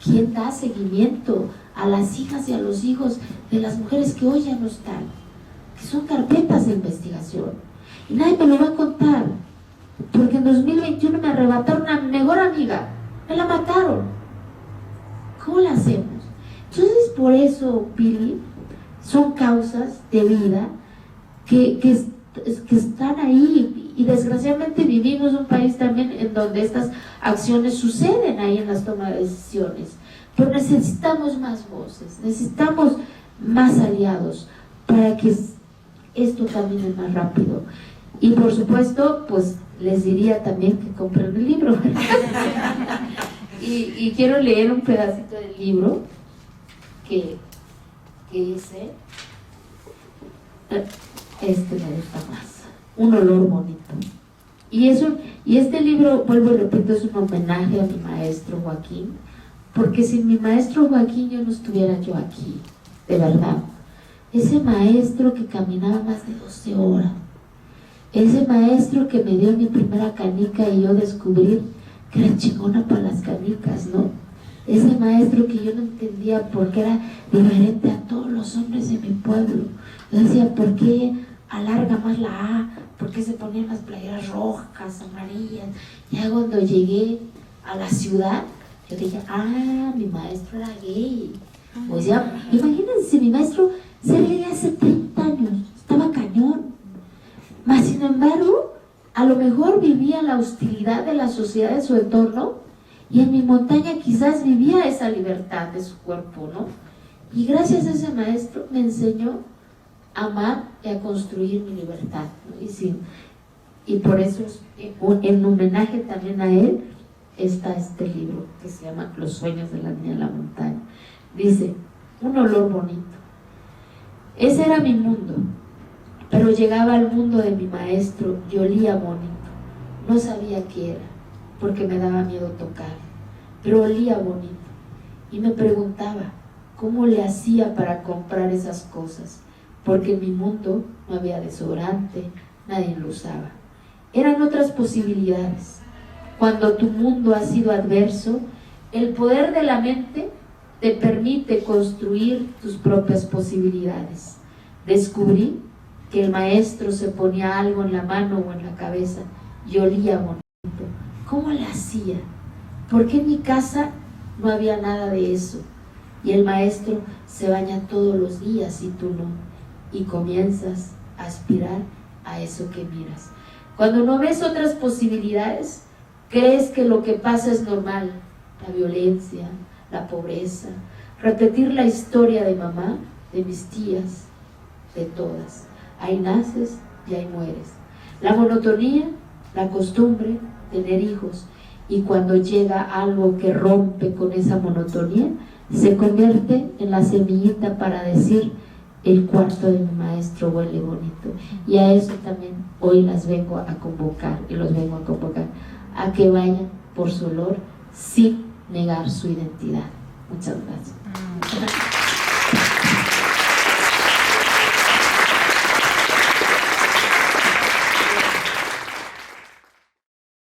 ¿Quién da seguimiento a las hijas y a los hijos de las mujeres que hoy ya no están? Que son carpetas de investigación. Y nadie me lo va a contar. Porque en 2021 me arrebataron a mi mejor amiga, me la mataron. ¿Cómo la hacemos? Entonces, por eso, Pili, son causas de vida que están ahí, y desgraciadamente vivimos un país también en donde estas acciones suceden ahí en las tomas de decisiones, pero necesitamos más voces, necesitamos más aliados para que esto camine más rápido. Y por supuesto, pues les diría también que compren el libro. y quiero leer un pedacito del libro que dice, este me gusta más, Un olor bonito. Y este libro, vuelvo y repito, es un homenaje a mi maestro Joaquín, porque sin mi maestro Joaquín yo no estuviera yo aquí, de verdad. Ese maestro que caminaba más de 12 horas, ese maestro que me dio mi primera canica y yo descubrí que era chingona para las canicas, ¿no? Ese maestro que yo no entendía por qué era diferente a todos los hombres de mi pueblo. Yo decía, ¿por qué alarga más la A? ¿Por qué se ponían las playeras rojas, amarillas? Ya cuando llegué a la ciudad, yo dije, mi maestro era gay. O sea, imagínense, mi maestro se veía hace 30 años, estaba cañón. Mas, sin embargo, a lo mejor vivía la hostilidad de la sociedad de su entorno, y en mi montaña quizás vivía esa libertad de su cuerpo, ¿no? Y gracias a ese maestro me enseñó a amar y a construir mi libertad, ¿no? Y por eso, en homenaje también a él, está este libro que se llama Los sueños de la niña en la montaña. Dice, un olor bonito. Ese era mi mundo. Pero llegaba al mundo de mi maestro y olía bonito. No sabía qué era, porque me daba miedo tocar, pero olía bonito. Y me preguntaba, ¿cómo le hacía para comprar esas cosas? Porque en mi mundo no había desodorante, nadie lo usaba. Eran otras posibilidades. Cuando tu mundo ha sido adverso, el poder de la mente te permite construir tus propias posibilidades. Descubrí que el maestro se ponía algo en la mano o en la cabeza y olía bonito. ¿Cómo la hacía? Porque en mi casa no había nada de eso. Y el maestro se baña todos los días y tú no. Y comienzas a aspirar a eso que miras. Cuando no ves otras posibilidades, crees que lo que pasa es normal. La violencia, la pobreza, repetir la historia de mamá, de mis tías, de todas. Ahí naces y ahí mueres. La monotonía, la costumbre, tener hijos. Y cuando llega algo que rompe con esa monotonía, se convierte en la semillita para decir, el cuarto de mi maestro huele bonito. Y a eso también hoy las vengo a convocar, y los vengo a convocar, a que vayan por su olor sin negar su identidad. Muchas gracias.